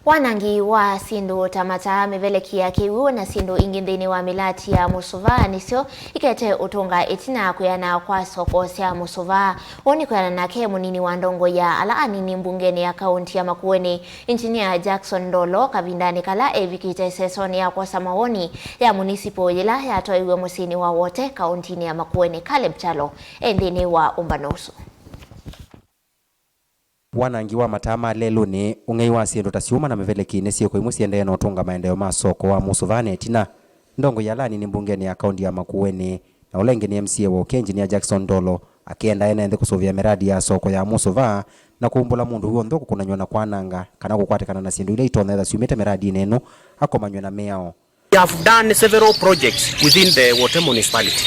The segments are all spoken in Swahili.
Wanangi wa sindu tamata mevelekia kiwu na sindu ingindini wa milati ya Musuva nisio ikete utunga itina kuyana kwa soko ya Musuva oni kuyana nake munini wa ndongo ya alaani ni mbungeni ya kaunti ya Makueni Engineer Jackson Ndolo kavindani kala evikite sesoni ya kwa samawoni ya munisipo yila ya toiwe musini wa wote kauntini ya Makueni Caleb Chalo endini wa Umbanosu. Wanangi wa matama lelo ni ungei wa siendo tasiuma na meveleki nesio kwa imusiende ya notunga maendeleo masoko wa Musuvane tina ndongo yalani ni mbungeni ya kaunti ya Makueni na ulenge ni MCA wa Engineer Jackson Ndolo akienda ende kusovia miradi ya soko ya Musuva na kuumbula mundu huo ndoko kunanyona kwa nanga kana kukwatekana na sindu ile itona eza siumete miradi neno akomanywe na meao. We have done several projects within the Wote municipality,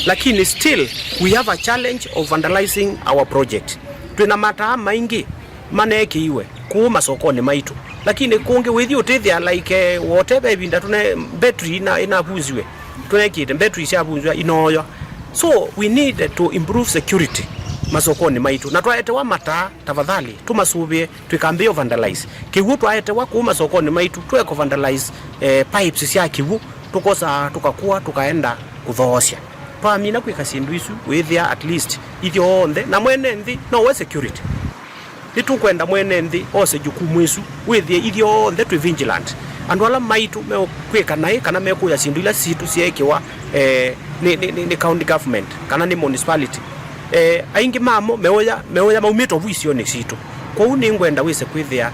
lakini still we have a challenge of vandalizing our project. Tuna mataa maingi maneki iwe kuuma sokoni maitu, lakini kungi withi utithia like Wote bebinda tune battery inabuziwe tunekite battery shabunzwa inoyo. So we need to improve security masokoni maitu na twaete wa mataa tafadhali tumasubie twikambio vandalize kiwu twaete wa kuuma sokoni maitu tweko vandalize pipes cia kiwu tukosa tukakuwa tukaenda kuthoosya twamina kwika sindu isu withia at least ithio onthe na mwene nthi no we security nitukwenda mwene nthi ose jukumu isu withie ithio onthe twi vigilant andu ala maitu me kwika nai kana mekuya sindu ila situ ciekiwa ni county government kana ni municipality aingi mamo meoya maumito bwisio ni situ kwa uni ngwenda wise kwithia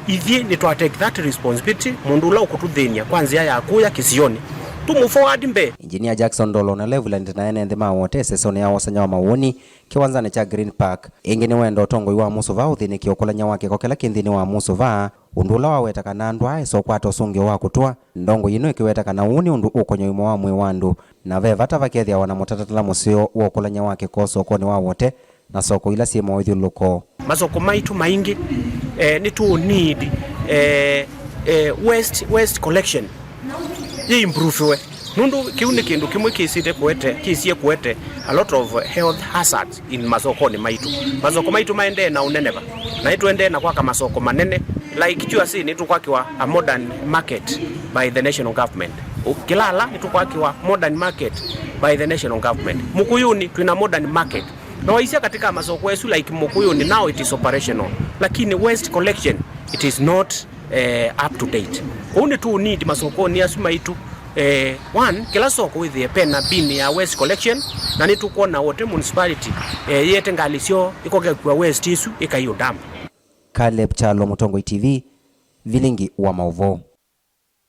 ithie ni twa take that responsibility mundu la ukututhenia kwanza ya kuya kisioni tumu forward mbe. Engineer Jackson Ndolo na Leveland na ene ndema wote sesoni ya wasanya wa mawoni kiwanzane cha Green Park ingine wendo tongo wa Musuva uthini kiokolanya wake kokela kindini wa Musuva undula waweta kana ndwa eso kwato sunge wa kutwa ndongo yino ikiweta kana uni undu ukonyo imo wa mwe wandu na vevata vakethia wana mutatatala musio wokolanya wake koso koni wa wote na soko ila siema withuluko masoko maitu maingi ni to need waste collection ye improve we nundu kiuni kindu kimwe kisie kuete a lot of health hazards in masoko ni masoko maitu maende na uneneva na itu ende na kwa masoko manene like QC ni tukwakiwa a modern market by the national government Kilala ni tukwakiwa modern market by the national government Mukuyuni tuna modern market na waisia katika masoko yesu like Mukuyuni now it is operational lakini waste collection it is not up to date uni tu need masoko ni asuma itu one kila soko with the pena bin ya waste collection na ni tukona Wote municipality yete ngalisio ikoke kwa waste isu ikayo dam. Caleb Chalo, Mutongo TV, Vilingi wa Mauvo.